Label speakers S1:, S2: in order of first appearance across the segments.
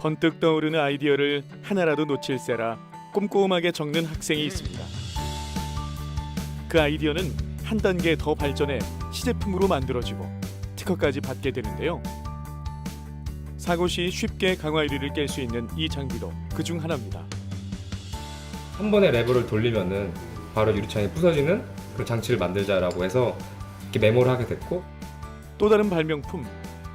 S1: 번뜩 떠오르는 아이디어를 하나라도 놓칠세라 꼼꼼하게 적는 학생이 있습니다. 그 아이디어는 한 단계 더 발전해 시제품으로 만들어지고 특허까지 받게 되는데요. 사고 시 쉽게 강화 유리를 깰 수 있는 이 장비도 그중 하나입니다.
S2: 한 번에 레버를 돌리면은 바로 유리창이 부서지는 그런 장치를 만들자라고 해서 이렇게 메모를 하게 됐고,
S1: 또 다른 발명품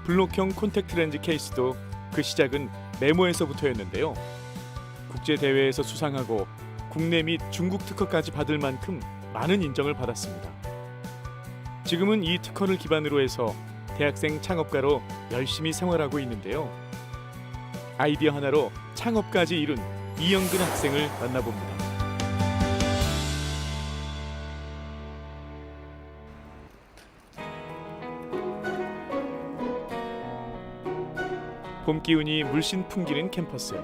S1: 블록형 콘택트 렌즈 케이스도 그 시작은 메모에서부터였는데요. 국제 대회에서 수상하고 국내 및 중국 특허까지 받을 만큼 많은 인정을 받았습니다. 지금은 이 특허를 기반으로 해서 대학생 창업가로 열심히 생활하고 있는데요. 아이디어 하나로 창업까지 이룬 이영근 학생을 만나봅니다. 봄 기운이 물씬 풍기는 캠퍼스.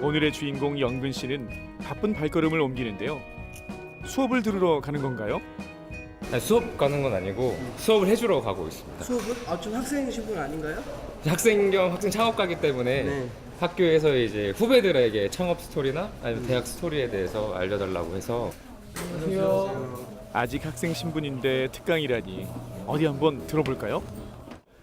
S1: 오늘의 주인공 영근 씨는 바쁜 발걸음을 옮기는데요. 수업을 들으러 가는 건가요?
S2: 아니, 수업 가는 건 아니고 수업을 해주러 가고 있습니다.
S3: 수업은? 좀 학생이신 분 아닌가요?
S2: 학생 겸 학생 창업가기 때문에
S3: 네.
S2: 학교에서 이제 후배들에게 창업 스토리나 아니면 대학 스토리에 대해서 알려달라고 해서.
S1: 아직 학생 신분인데 특강이라니 어디 한번 들어볼까요?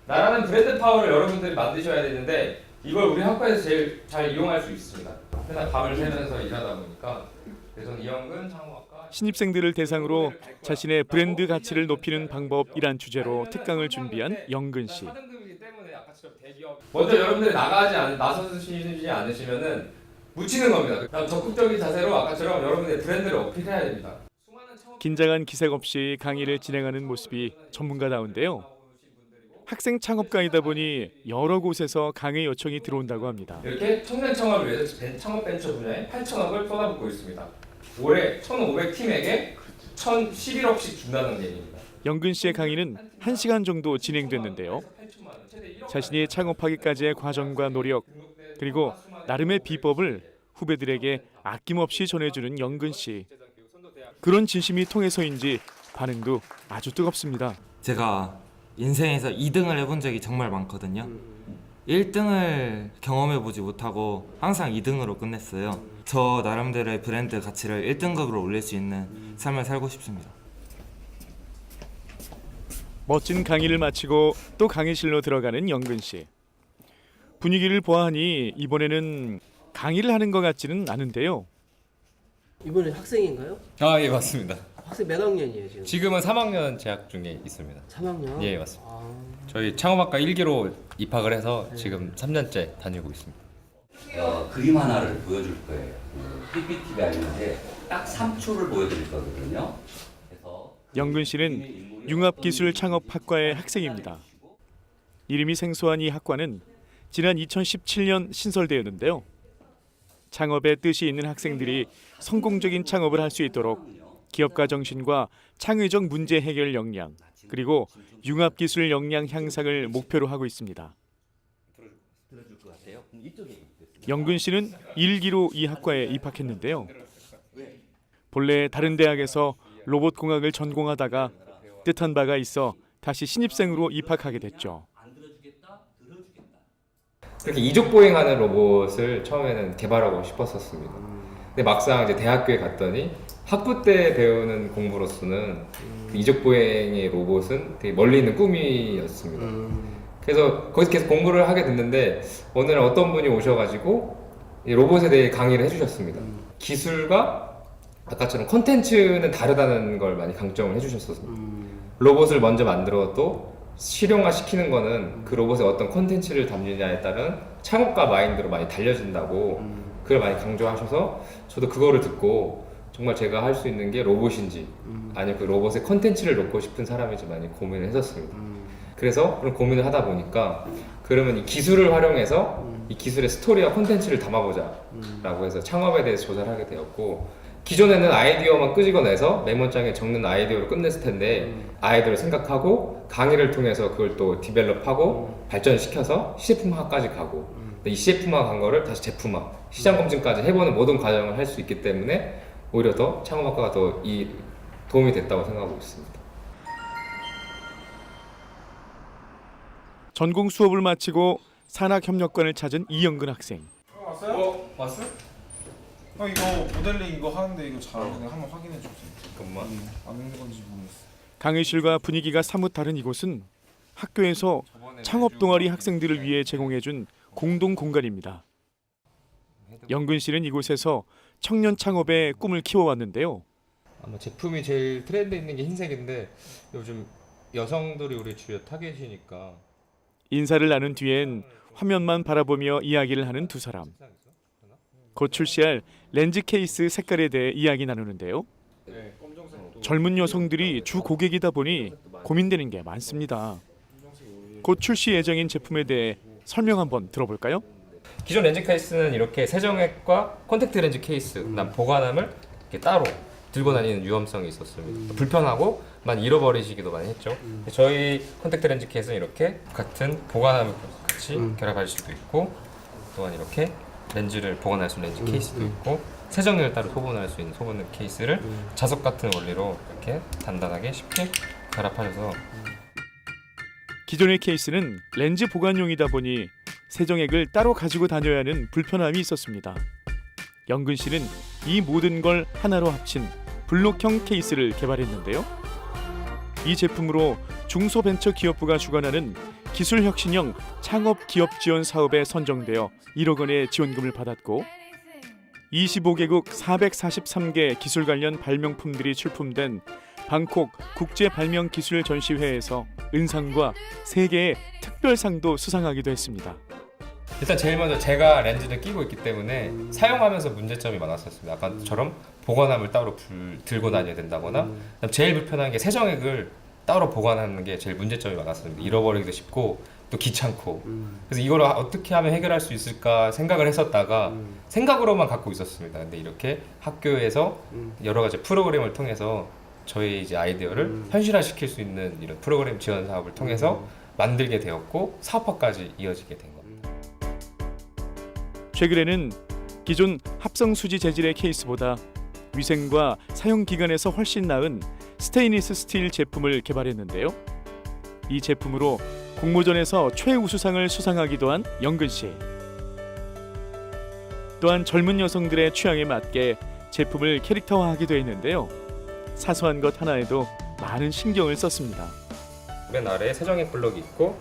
S2: 나라는 브랜드 파워를 여러분들이 만드셔야 되는데 이걸 우리 학과에서 제일 잘 이용할 수 있습니다. 맨날 밤을 새면서 일하다 보니까. 그래서 이영근 창업학과
S1: 신입생들을 대상으로 자신의 브랜드 가치를 높이는 방법이란 주제로 특강을 준비한 영근 씨.
S2: 먼저 여러분들이 나서시지 않으시면은 묻히는 겁니다. 적극적인 자세로 아까처럼 여러분의 브랜드를 어필해야 됩니다.
S1: 긴장한 기색 없이 강의를 진행하는 모습이 전문가다운데요. 학생 창업가이다 보니 여러 곳에서 강의 요청이 들어온다고 합니다.
S2: 이렇게 청년 창업을 위해서 창업 벤처 분야에 8천억을 쏟아붓고 있습니다. 올해 1,500팀에게 1,011억씩 준다는 얘기입니다.
S1: 영근 씨의 강의는 1시간 정도 진행됐는데요. 자신이 창업하기까지의 과정과 노력, 그리고 나름의 비법을 후배들에게 아낌없이 전해주는 영근 씨. 그런 진심이 통해서인지 반응도 아주 뜨겁습니다.
S4: 제가 인생에서 2등을 해본 적이 정말 많거든요. 1등을 경험해보지 못하고 항상 2등으로 끝냈어요. 저 나름대로의 브랜드 가치를 1등급으로 올릴 수 있는 삶을 살고 싶습니다.
S1: 멋진 강의를 마치고 또 강의실로 들어가는 영근 씨. 분위기를 보아하니 이번에는 강의를 하는 것 같지는 않은데요.
S3: 이번에 학생인가요?
S2: 아, 예, 맞습니다.
S3: 학생 몇 학년이에요 지금?
S2: 지금은 3학년 재학 중에 있습니다.
S3: 3학년?
S2: 예, 맞습니다. 저희 창업학과 1기로 입학을 해서 지금 3년째 다니고 있습니다.
S5: 그림 하나를 보여줄 거예요. PPT가 있는데 딱 3초를 보여드릴 거거든요. 그래서
S1: 영근 씨는 융합기술창업학과의 학생입니다. 이름이 생소한 이 학과는 지난 2017년 신설되었는데요. 창업의 뜻이 있는 학생들이 성공적인 창업을 할 수 있도록 기업가 정신과 창의적 문제 해결 역량, 그리고 융합기술 역량 향상을 목표로 하고 있습니다. 영근 씨는 1기로 이 학과에 입학했는데요. 본래 다른 대학에서 로봇공학을 전공하다가 뜻한 바가 있어 다시 신입생으로 입학하게 됐죠.
S2: 그렇게 이족 보행하는 로봇을 처음에는 개발하고 싶었었습니다. 근데 막상 이제 대학교에 갔더니 학부 때 배우는 공부로서는 그 이족 보행의 로봇은 되게 멀리 있는 꿈이었습니다. 그래서 거기서 계속 공부를 하게 됐는데 어느 날 어떤 분이 오셔가지고 이 로봇에 대해 강의를 해주셨습니다. 기술과 아까처럼 콘텐츠는 다르다는 걸 많이 강조를 해주셨었습니다. 로봇을 먼저 만들어도 실용화 시키는 거는 그 로봇에 어떤 콘텐츠를 담느냐에 따른 창업가 마인드로 많이 달려진다고 그걸 많이 강조하셔서 저도 그거를 듣고 정말 제가 할 수 있는 게 로봇인지 아니면 그 로봇에 콘텐츠를 넣고 싶은 사람인지 많이 고민을 했었습니다. 그래서 그런 고민을 하다 보니까 그러면 이 기술을 활용해서 이 기술의 스토리와 콘텐츠를 담아보자 라고 해서 창업에 대해서 조사를 하게 되었고, 기존에는 아이디어만 끄집어내서 메모장에 적는 아이디어로 끝냈을 텐데 아이디어를 생각하고 강의를 통해서 그걸 또 디벨롭하고 발전시켜서 시제품화까지 가고, 이 시제품화 간 거를 다시 제품화, 시장 검증까지 해보는 모든 과정을 할 수 있기 때문에 오히려 더 창업학과가 더 도움이 됐다고 생각하고 있습니다.
S1: 전공 수업을 마치고 산학협력관을 찾은 이영근 학생.
S6: 왔어요?
S2: 왔어?
S6: 이거 모델링 이거 하는데 이거 잘하는 거 한번 확인해 주세요.
S2: 잠깐만.
S6: 맞는 건지 모르겠어.
S1: 강의실과 분위기가 사뭇 다른 이곳은 학교에서 창업 동아리 학생들을 위해 제공해준 공동 공간입니다. 영근 씨는 이곳에서 청년 창업의 꿈을 키워왔는데요.
S2: 아마 제품이 제일 트렌드 있는 게 흰색인데 요즘 여성들이 우리 주요 타겟이니까.
S1: 인사를 나눈 뒤엔 화면만 바라보며 이야기를 하는 두 사람. 곧 출시할 렌즈 케이스 색깔에 대해 이야기 나누는데요. 젊은 여성들이 주 고객이다 보니 고민되는 게 많습니다. 곧 출시 예정인 제품에 대해 설명 한번 들어볼까요?
S2: 기존 렌즈 케이스는 이렇게 세정액과 콘택트 렌즈 케이스, 그다음 보관함을 이렇게 따로 들고 다니는 위험성이 있었습니다. 불편하고 많이 잃어버리시기도 많이 했죠. 저희 콘택트 렌즈 케이스는 이렇게 같은 보관함을 같이 결합할 수도 있고, 또한 이렇게 렌즈를 보관할 수 있는 렌즈 케이스도 있고, 세정액을 따로 소분할 수 있는 소분 케이스를 자석 같은 원리로 이렇게 단단하게 쉽게 결합하셔서.
S1: 기존의 케이스는 렌즈 보관용이다 보니 세정액을 따로 가지고 다녀야 하는 불편함이 있었습니다. 영근 씨는 이 모든 걸 하나로 합친 블록형 케이스를 개발했는데요. 이 제품으로 중소벤처기업부가 주관하는 기술혁신형 창업기업 지원 사업에 선정되어 1억 원의 지원금을 받았고 25개국 443개 기술 관련 발명품들이 출품된 방콕 국제발명기술전시회에서 은상과 3개의 특별상도 수상하기도 했습니다.
S2: 일단 제일 먼저 제가 렌즈를 끼고 있기 때문에 사용하면서 문제점이 많았었습니다. 아까처럼 보관함을 따로 들고 다녀야 된다거나, 제일 불편한 게 세정액을 따로 보관하는 게 제일 문제점이 많았습니다. 잃어버리기도 쉽고 또 귀찮고. 그래서 이걸 어떻게 하면 해결할 수 있을까 생각을 했었다가 생각으로만 갖고 있었습니다. 근데 이렇게 학교에서 여러 가지 프로그램을 통해서 저희 이제 아이디어를 현실화시킬 수 있는 이런 프로그램 지원 사업을 통해서 만들게 되었고 사업화까지 이어지게 된 겁니다.
S1: 최근에는 기존 합성 수지 재질의 케이스보다 위생과 사용 기간에서 훨씬 나은 스테인리스 스틸 제품을 개발했는데요. 이 제품으로 공모전에서 최우수상을 수상하기도 한 영근 씨. 또한 젊은 여성들의 취향에 맞게 제품을 캐릭터화하기도 했는데요. 사소한 것 하나에도 많은 신경을 썼습니다.
S2: 맨 아래에 세정액 블럭이 있고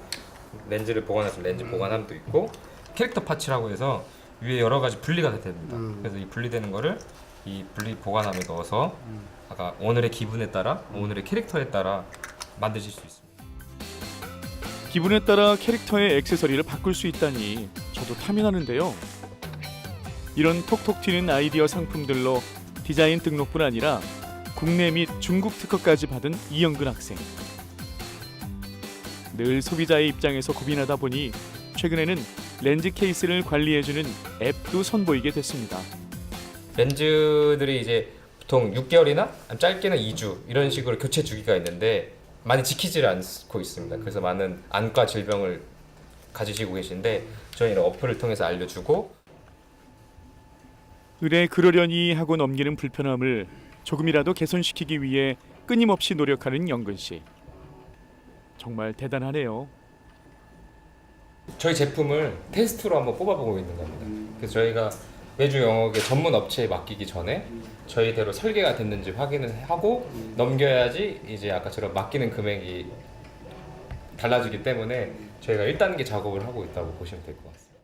S2: 렌즈를 보관할 수 있는 렌즈 보관함도 있고 캐릭터 파츠라고 해서 위에 여러 가지 분리가 됩니다. 그래서 이 분리되는 거를 이 분리 보관함에 넣어서 아까 오늘의 기분에 따라 오늘의 캐릭터에 따라 만드실 수 있습니다.
S1: 기분에 따라 캐릭터의 액세서리를 바꿀 수 있다니 저도 탐이 나는데요. 이런 톡톡 튀는 아이디어 상품들로 디자인 등록뿐 아니라 국내 및 중국 특허까지 받은 이영근 학생. 늘 소비자의 입장에서 고민하다 보니 최근에는 렌즈 케이스를 관리해주는 앱도 선보이게 됐습니다.
S2: 렌즈들이 이제 보통 6개월이나 짧게는 2주 이런 식으로 교체 주기가 있는데 많이 지키지를 않고 있습니다. 그래서 많은 안과 질병을 가지시고 계신데 저희는 어플을 통해서 알려주고
S1: 의뢰 그러려니 하고 넘기는 불편함을 조금이라도 개선시키기 위해 끊임없이 노력하는 영근 씨. 정말 대단하네요.
S2: 저희 제품을 테스트로 한번 뽑아보고 있는 겁니다. 그래서 저희가 매주 영역의 전문 업체에 맡기기 전에 저희대로 설계가 됐는지 확인을 하고 넘겨야지 이제 아까처럼 맡기는 금액이 달라지기 때문에 저희가 1단계 작업을 하고 있다고 보시면 될 것 같습니다.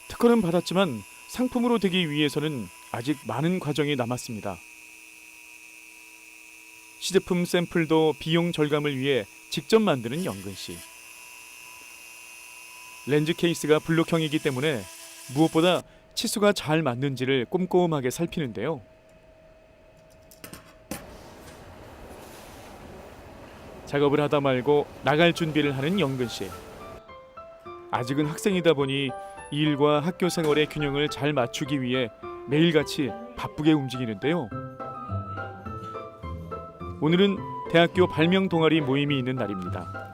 S1: 특허는 받았지만 상품으로 되기 위해서는 아직 많은 과정이 남았습니다. 시제품 샘플도 비용 절감을 위해 직접 만드는 영근 씨. 렌즈 케이스가 블록형이기 때문에 무엇보다 치수가 잘 맞는지를 꼼꼼하게 살피는데요. 작업을 하다 말고 나갈 준비를 하는 영근 씨. 아직은 학생이다 보니 일과 학교 생활의 균형을 잘 맞추기 위해 매일같이 바쁘게 움직이는데요. 오늘은 대학교 발명 동아리 모임이 있는 날입니다.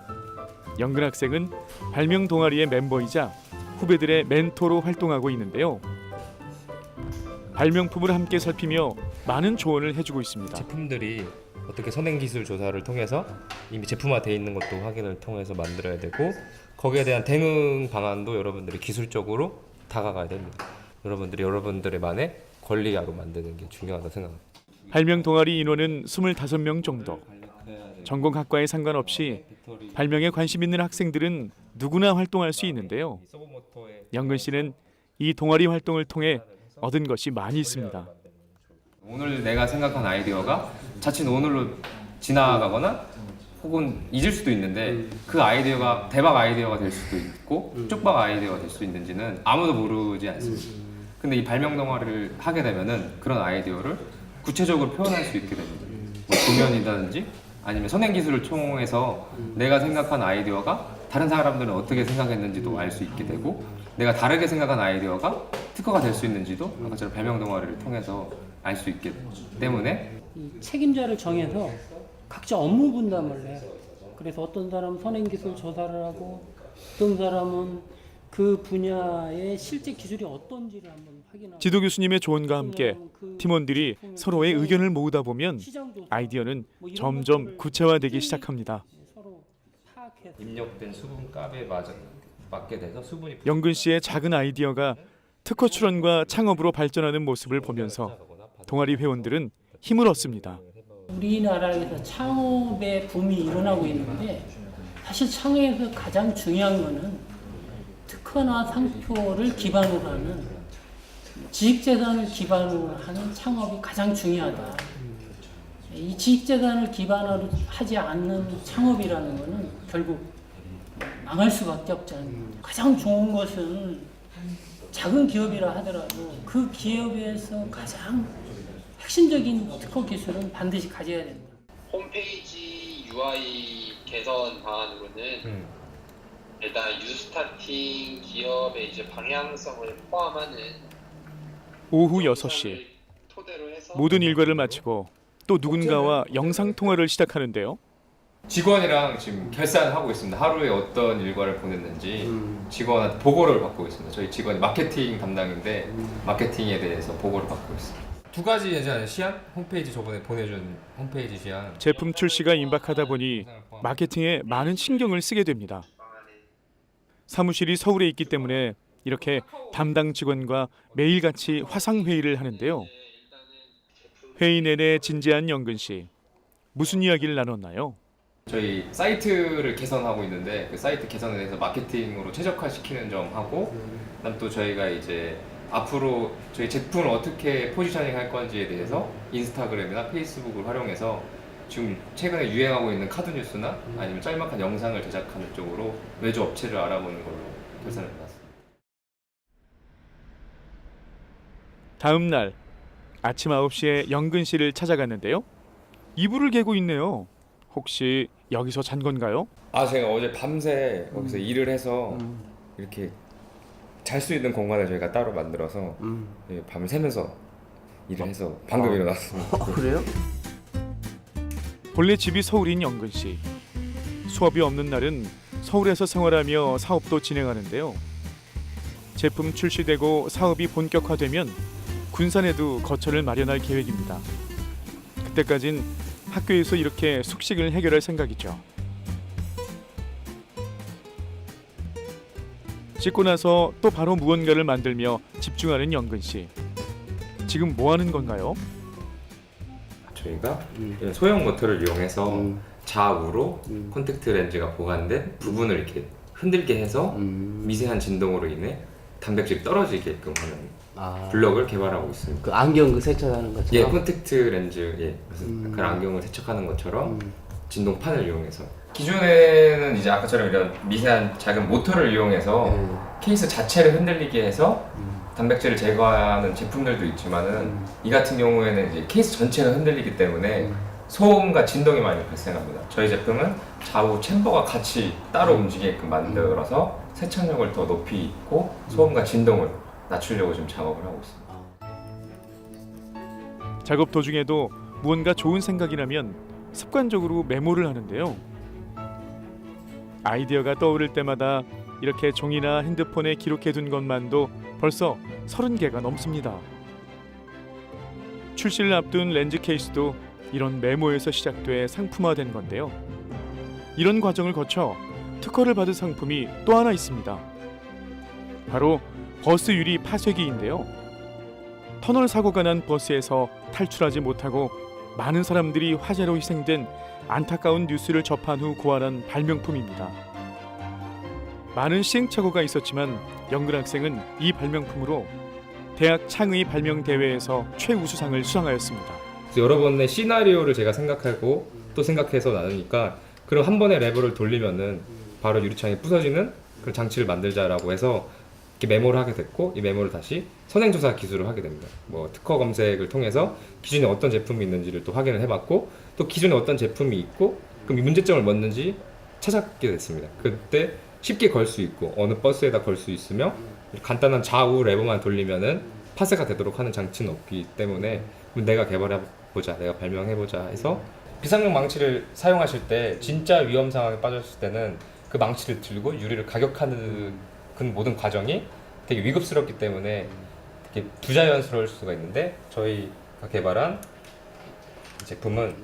S1: 영근 학생은 발명 동아리의 멤버이자 후배들의 멘토로 활동하고 있는데요. 발명품을 함께 살피며 많은 조언을 해주고 있습니다.
S2: 제품들이 어떻게 선행 기술 조사를 통해서 이미 제품화되어 있는 것도 확인을 통해서 만들어야 되고 거기에 대한 대응 방안도 여러분들이 기술적으로 다가가야 됩니다. 여러분들의만의 권리야로 만드는 게 중요하다고 생각합니다.
S1: 발명 동아리 인원은 25명 정도. 전공학과에 상관없이 발명에 관심 있는 학생들은 누구나 활동할 수 있는데요. 영근 씨는 이 동아리 활동을 통해 얻은 것이 많이 있습니다.
S2: 오늘 내가 생각한 아이디어가 자칫 오늘로 지나가거나 혹은 잊을 수도 있는데 그 아이디어가 대박 아이디어가 될 수도 있고 쪽박 아이디어가 될 수 있는지는 아무도 모르지 않습니다. 근데 이 발명 동아리를 하게 되면은 그런 아이디어를 구체적으로 표현할 수 있게 됩니다. 뭐 공연이라든지 아니면 선행 기술을 통해서 내가 생각한 아이디어가 다른 사람들은 어떻게 생각했는지도 알 수 있게 되고 내가 다르게 생각한 아이디어가 특허가 될 수 있는지도 아까처럼 발명 동아리를 통해서 알 수 있기 때문에
S7: 이 책임자를 정해서 각자 업무 분담을 해요. 그래서 어떤 사람은 선행기술 조사를 하고 어떤 사람은 그 분야의 실제 기술이 어떤지를 한번 확인하고
S1: 지도 교수님의 조언과 함께 팀원들이 서로의 의견을 모으다 보면 아이디어는 점점 구체화되기 시작합니다.
S7: 서로 파악해서
S2: 입력된 수분값에 맞게 돼서 수분이
S1: 영근 씨의 작은 아이디어가 특허 출원과 창업으로 발전하는 모습을 보면서 동아리 회원들은 힘을 얻습니다.
S7: 우리나라에서 창업의 붐이 일어나고 있는데 사실 창업에서 가장 중요한 거는 특허나 상표를 기반으로 하는 지식재산을 기반으로 하는 창업이 가장 중요하다. 이 지식재산을 기반으로 하지 않는 창업이라는 것은 결국 망할 수밖에 없잖아요. 가장 좋은 것은 작은 기업이라 하더라도 그 기업에서 가장 핵심적인 특허 기술은 반드시 가져야 된다.
S8: 홈페이지 UI 개선 방안으로는 일단 유스타팅 기업의 이제 방향성을 포함하는
S1: 오후 6시
S8: 토대로 해서
S1: 모든 일과를 마치고 또 누군가와 영상 통화를 시작하는데요.
S2: 직원이랑 지금 결산하고 있습니다. 하루에 어떤 일과를 보냈는지 직원한테 보고를 받고 있습니다. 저희 직원이 마케팅 담당인데 마케팅에 대해서 보고를 받고 있습니다. 두 가지 예전 시안 홈페이지 저번에 보내준 홈페이지 시안
S1: 제품 출시가 임박하다 보니 마케팅에 많은 신경을 쓰게 됩니다. 사무실이 서울에 있기 때문에 이렇게 담당 직원과 매일같이 화상회의를 하는데요. 회의 내내 진지한 영근 씨. 무슨 이야기를 나눴나요?
S2: 저희 사이트를 개선하고 있는데 그 사이트 개선에 대해서 마케팅으로 최적화시키는 점하고 그다음 또 저희가 이제 앞으로 저희 제품을 어떻게 포지셔닝 할 건지에 대해서 인스타그램이나 페이스북을 활용해서 지금 최근에 유행하고 있는 카드 뉴스나 아니면 짤막한 영상을 제작하는 쪽으로 외주 업체를 알아보는 걸로 결산을 해봤습니다.
S1: 다음 날 아침 9시에 영근 씨를 찾아갔는데요. 이불을 개고 있네요. 혹시 여기서 잔 건가요?
S2: 아 제가 어제 밤새 거기서 일을 해서 이렇게 잘 수 있는 공간을 저희가 따로 만들어서 밤을 새면서 일을 해서 방금 일어났습니다.
S3: 그래요?
S1: 본래 집이 서울인 영근 씨. 수업이 없는 날은 서울에서 생활하며 사업도 진행하는데요. 제품 출시되고 사업이 본격화되면 군산에도 거처를 마련할 계획입니다. 그때까진 학교에서 이렇게 숙식을 해결할 생각이죠. 씻고 나서 또 바로 무언가를 만들며 집중하는 영근 씨. 지금 뭐 하는 건가요?
S2: 저희가 소형 모터를 이용해서 좌우로 콘택트 렌즈가 보관된 부분을 이렇게 흔들게 해서 미세한 진동으로 인해 단백질이 떨어지게끔 하는 블럭을 개발하고 있습니다.
S3: 그 안경 그 세척하는 것처럼.
S2: 예, 콘택트 렌즈, 예, 그래서 그 안경을 세척하는 것처럼 진동판을 이용해서 기존에는 이제 아까처럼 이런 미세한 작은 모터를 이용해서 케이스 자체를 흔들리게 해서 단백질을 제거하는 제품들도 있지만은 이 같은 경우에는 이제 케이스 전체가 흔들리기 때문에 소음과 진동이 많이 발생합니다. 저희 제품은 좌우 챔버가 같이 따로 움직이게끔 만들어서 세척력을 더 높이 있고 소음과 진동을 낮추려고 지금 작업을 하고 있습니다.
S1: 작업 도중에도 무언가 좋은 생각이 나면 습관적으로 메모를 하는데요. 아이디어가 떠오를 때마다 이렇게 종이나 핸드폰에 기록해둔 것만도 벌써 30개가 넘습니다. 출시를 앞둔 렌즈 케이스도 이런 메모에서 시작돼 상품화된 건데요. 이런 과정을 거쳐 특허를 받은 상품이 또 하나 있습니다. 바로 버스 유리 파쇄기인데요. 터널 사고가 난 버스에서 탈출하지 못하고 많은 사람들이 화재로 희생된 안타까운 뉴스를 접한 후 고안한 발명품입니다. 많은 시행착오가 있었지만 영근 학생은 이 발명품으로 대학 창의 발명 대회에서 최우수상을 수상하였습니다.
S2: 그래서 여러 번의 시나리오를 제가 생각하고 또 생각해서 나누니까 그럼 한 번의 레버를 돌리면은 바로 유리창이 부서지는 그런 장치를 만들자라고 해서 이렇게 메모를 하게 됐고, 이 메모를 다시 선행조사 기술을 하게 됩니다. 뭐 특허 검색을 통해서 기존에 어떤 제품이 있는지를 또 확인을 해봤고, 또 기존에 어떤 제품이 있고 그럼 이 문제점을 뭐였는지 찾았게 됐습니다. 그때 쉽게 걸 수 있고 어느 버스에다 걸 수 있으며 간단한 좌우 레버만 돌리면은 파쇄가 되도록 하는 장치는 없기 때문에 내가 개발해보자, 내가 발명해보자 해서 비상용 망치를 사용하실 때 진짜 위험 상황에 빠졌을 때는 그 망치를 들고 유리를 가격하는 그 모든 과정이 되게 위급스럽기 때문에 되게 부자연스러울 수가 있는데, 저희가 개발한 제품은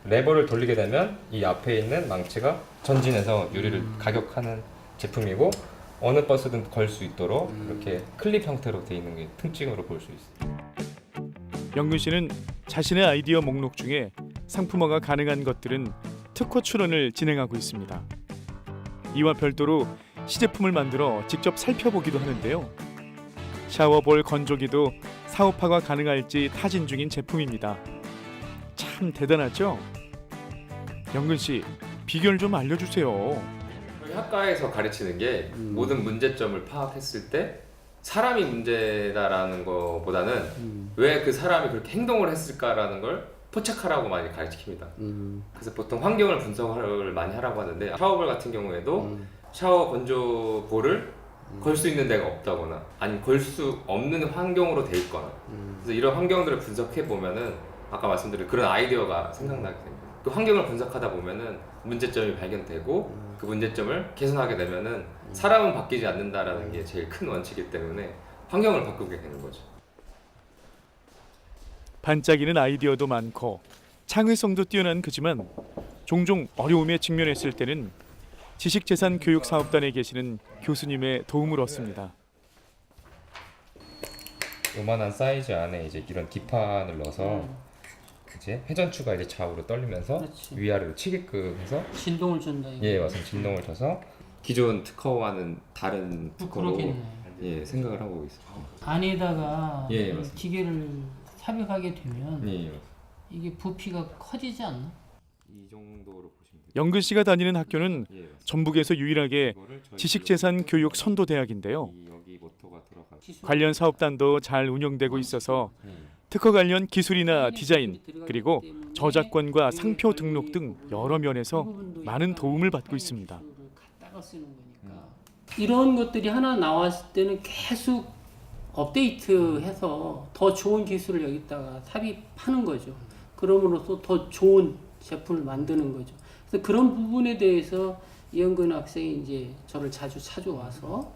S2: 레버를 돌리게 되면 이 앞에 있는 망치가 전진해서 유리를 가격하는 제품이고, 어느 버스든 걸 수 있도록 이렇게 클립 형태로 되어 있는 게 특징으로 볼 수 있습니다.
S1: 영근 씨는 자신의 아이디어 목록 중에 상품화가 가능한 것들은 특허 출원을 진행하고 있습니다. 이와 별도로 시제품을 만들어 직접 살펴보기도 하는데요. 샤워볼 건조기도 사업화가 가능할지 타진 중인 제품입니다. 참 대단하죠? 영근 씨, 비결 좀 알려주세요.
S2: 저희 학과에서 가르치는 게 모든 문제점을 파악했을 때 사람이 문제다라는 것보다는 왜 그 사람이 그렇게 행동을 했을까라는 걸 포착하라고 많이 가르칩니다. 그래서 보통 환경을 분석을 많이 하라고 하는데, 샤워볼 같은 경우에도 샤워 건조볼을 걸 수 있는 데가 없다거나 아니면 걸 수 없는 환경으로 돼 있거나, 그래서 이런 환경들을 분석해 보면은 아까 말씀드린 그런 아이디어가 생각나게 됩니다. 그 환경을 분석하다 보면은 문제점이 발견되고 그 문제점을 개선하게 되면은 사람은 바뀌지 않는다라는 게 제일 큰 원칙이기 때문에 환경을 바꾸게 되는 거죠.
S1: 반짝이는 아이디어도 많고 창의성도 뛰어난 그지만 종종 어려움에 직면했을 때는 지식재산교육사업단에 계시는 교수님의 도움을 얻습니다.
S2: 요만한 사이즈 안에 이제 이런 뒷판을 넣어서 이제 회전추가 이제 좌우로 떨리면서
S7: 그렇지.
S2: 위아래로 치게끔 해서
S7: 진동을 준다. 이거.
S2: 예, 맞습니다. 진동을 줘서 기존 특허와는 다른 특허로
S7: 그렇겠네.
S2: 예, 생각을 하고 있습니다.
S7: 안에다가
S2: 예,
S7: 이
S2: 맞습니다.
S7: 기계를 삽입하게 되면
S2: 예,
S7: 이게 부피가 커지지 않나?
S2: 이 정도로 보시면 돼요.
S1: 영근 씨가 다니는 학교는
S2: 예, 맞습니다.
S1: 전북에서 유일하게
S2: 이거를 저희
S1: 지식재산교육 선도대학인데요.
S2: 여기 모터가 들어가.
S1: 관련 사업단도 잘 운영되고 있어서 특허 관련 기술이나 디자인, 그리고 저작권과 상표 등록 등 여러 면에서 많은 도움을 받고 있습니다.
S7: 갖다가 쓰는 거니까. 이런 것들이 하나 나왔을 때는 계속 업데이트해서 더 좋은 기술을 여기다가 삽입하는 거죠. 그럼으로써 더 좋은 제품을 만드는 거죠. 그래서 그런 부분에 대해서 이영근 학생이 이제 저를 자주 찾아와서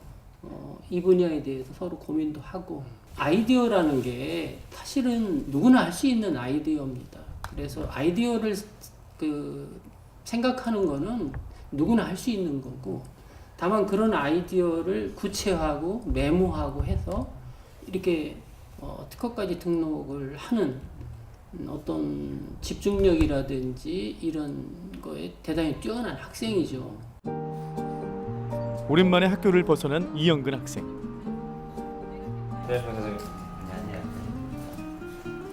S7: 이 분야에 대해서 서로 고민도 하고, 아이디어라는 게 사실은 누구나 할 수 있는 아이디어입니다. 그래서 아이디어를 생각하는 거는 누구나 할 수 있는 거고, 다만 그런 아이디어를 구체화하고 메모하고 해서 이렇게 특허까지 등록을 하는 어떤 집중력이라든지 이런 거에 대단히 뛰어난 학생이죠.
S1: 오랜만에 학교를 벗어난 이영근 학생.
S2: 네, 선생님.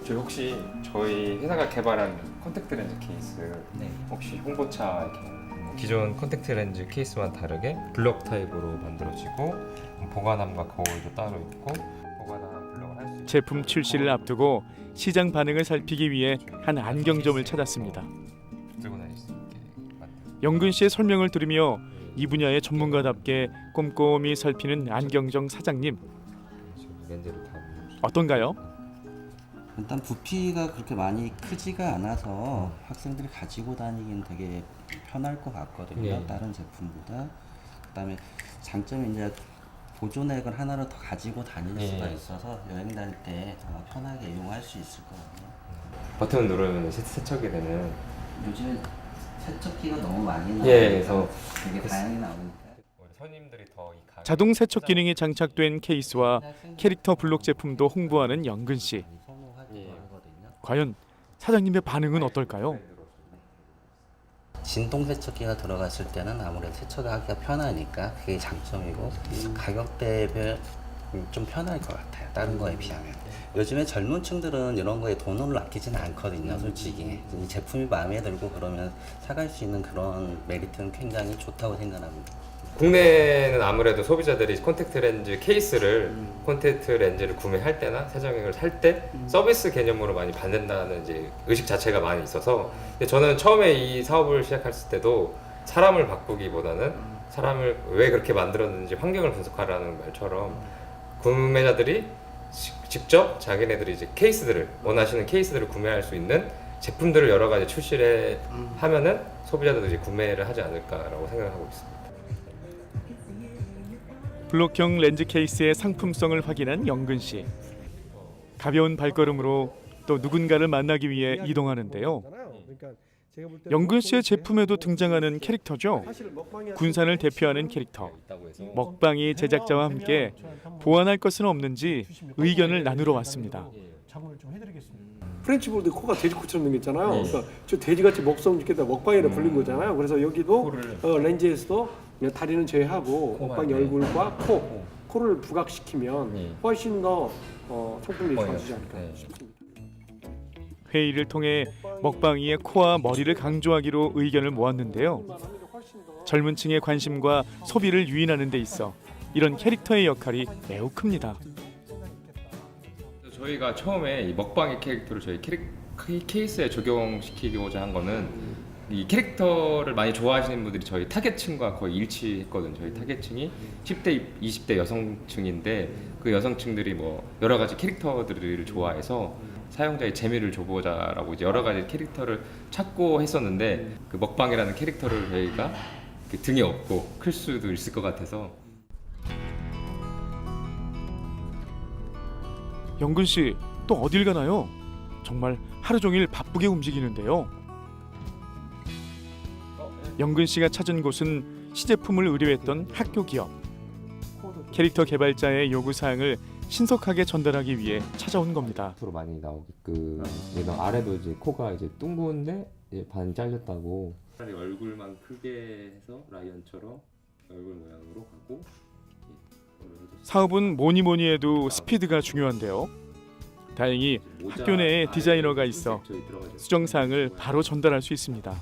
S2: 저희 혹시 저희 회사가 개발한 컨택트 렌즈 케이스 혹시 홍보차 이렇게 기존 컨택트 렌즈 케이스와는 다르게 블럭 타입으로 만들어지고 보관함과 거울도 따로 있고 보관함 블럭을 할 수 있는
S1: 제품 출시를 앞두고 시장 반응을 살피기 위해 한 안경점을 찾았습니다.
S2: 들고 다닐 수 있게 만든.
S1: 영근 씨의 설명을 들으며 이 분야의 전문가답게 꼼꼼히 살피는 안경점 사장님,
S2: 렌즈를 다
S1: 어떤가요?
S9: 일단 부피가 그렇게 많이 크지가 않아서 학생들이 가지고 다니긴 되게 편할 것 같거든요.
S2: 네.
S9: 다른 제품보다. 그다음에 장점이 이제 보존액을 하나를 더 가지고 다닐
S2: 네.
S9: 수가 있어서 여행 다닐 때 편하게 이용할 수 있을 것 같아요.
S2: 버튼을 누르면 세척이 되는.
S9: 요즘에 세척기가 너무 많이 나와서
S2: 예, 그래서
S9: 되게 다양히 나오니까.
S2: 손님들이 더 이 가격
S1: 자동 세척 기능이 장착된 케이스와 캐릭터 블록 제품도 홍보하는 영근 씨. 과연 사장님의 반응은 어떨까요?
S9: 진동 세척기가 들어갔을 때는 아무래도 세척하기가 편하니까 그게 장점이고 가격대별 좀 편할 것 같아요. 다른 거에 비하면. 요즘에 젊은 층들은 이런 거에 돈을 아끼지는 않거든요. 솔직히 이 제품이 마음에 들고 그러면 사갈 수 있는 그런 메리트는 굉장히 좋다고 생각합니다.
S2: 국내는 아무래도 소비자들이 콘택트 렌즈 케이스를 콘택트 렌즈를 구매할 때나 세정액을 살 때 서비스 개념으로 많이 받는다는 이제 의식 자체가 많이 있어서 근데 저는 처음에 이 사업을 시작했을 때도 사람을 바꾸기보다는 사람을 왜 그렇게 만들었는지 환경을 분석하라는 말처럼 구매자들이 직접 자기네들이 이제 케이스들을 원하시는 케이스들을 구매할 수 있는 제품들을 여러 가지 출시를 하면은 소비자들도 이제 구매를 하지 않을까라고 생각하고 있습니다.
S1: 블록형 렌즈 케이스의 상품성을 확인한 영근 씨. 가벼운 발걸음으로 또 누군가를 만나기 위해 이동하는데요. 영근 씨의 제품에도 등장하는 캐릭터죠. 군산을 대표하는 캐릭터. 먹방이 제작자와 함께 보완할 것은 없는지 의견을 나누러 왔습니다.
S10: 프렌치 볼드 코가 돼지코처럼 생겼잖아요. 그러니까 저 돼지같이 먹성 짓겠다 먹방이라 불린 거잖아요. 그래서 여기도 렌즈에서도 다리는 제외하고 먹방이 얼굴과 코를 부각시키면 훨씬 더 성품이 좋아지지 않을까 싶습니다.
S1: 회의를 통해 먹방이의 코와 머리를 강조하기로 의견을 모았는데요. 젊은 층의 관심과 소비를 유인하는 데 있어 이런 캐릭터의 역할이 매우 큽니다.
S2: 저희가 처음에 이 먹방의 캐릭터를 저희 케이스에 적용시키고자 한 거는 이 캐릭터를 많이 좋아하시는 분들이 저희 타겟층과 거의 일치했거든요. 저희 타겟층이 10대, 20대 여성층인데 그 여성층들이 뭐 여러 가지 캐릭터들을 좋아해서 사용자의 재미를 줘보자라고 이제 여러 가지 캐릭터를 찾고 했었는데 그 먹방이라는 캐릭터를 저희가 등에 업고 클 수도 있을 것 같아서.
S1: 영근 씨, 또 어딜 가나요? 정말 하루 종일 바쁘게 움직이는데요. 영근 씨가 찾은 곳은 시제품을 의뢰했던 학교 기업. 캐릭터 개발자의 요구 사항을 신속하게 전달하기 위해 찾아온 겁니다.
S11: 앞으로 많이 나오게끔 얘가 아래도 이제 코가 이제 둥근데 이제 반 잘렸다고.
S2: 얼굴만 크게 해서 라이언처럼 얼굴 모양으로 가고.
S1: 사업은 뭐니 해도 스피드가 중요한데요. 다행히 학교 내에 디자이너가 있어 수정 사항을 바로 전달할 수 있습니다.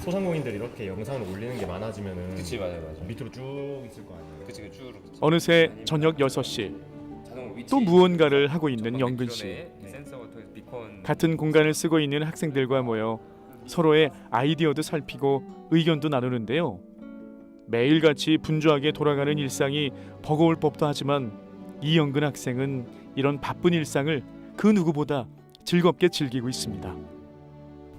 S12: 소상공인들이 이렇게 영상을 올리는 게 많아지면은
S2: 그치 맞아요.
S12: 밑으로 쭉 있을 거 아니에요.
S2: 그치 쭉.
S1: 어느새 저녁 6시. 또 무언가를 하고 있는 영근 씨. 같은 공간을 쓰고 있는 학생들과 모여 서로의 아이디어도 살피고 의견도 나누는데요. 매일같이 분주하게 돌아가는 일상이 버거울 법도 하지만 이영근 학생은 이런 바쁜 일상을 그 누구보다 즐겁게 즐기고 있습니다.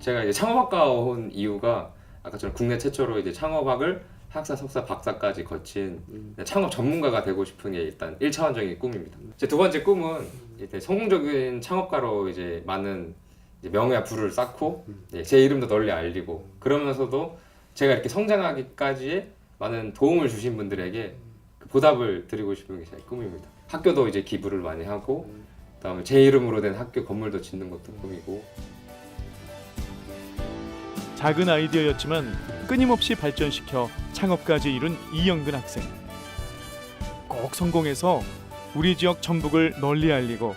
S2: 제가 이제 창업학과 온 이유가 아까처럼 국내 최초로 이제 창업학을 학사, 석사, 박사까지 거친 창업 전문가가 되고 싶은 게 일단 1차원적인 꿈입니다. 제 두 번째 꿈은 이제 성공적인 창업가로 이제 많은 이제 명예와 부를 쌓고 제 이름도 널리 알리고 그러면서도 제가 이렇게 성장하기까지의 많은 도움을 주신 분들에게 그 보답을 드리고 싶은 게 제 꿈입니다. 학교도 이제 기부를 많이 하고 그다음에 제 이름으로 된 학교 건물도 짓는 것도 꿈이고.
S1: 작은 아이디어였지만 끊임없이 발전시켜 창업까지 이룬 이영근 학생. 꼭 성공해서 우리 지역 전북을 널리 알리고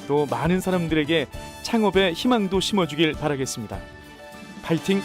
S1: 또 많은 사람들에게 창업의 희망도 심어주길 바라겠습니다. 파이팅!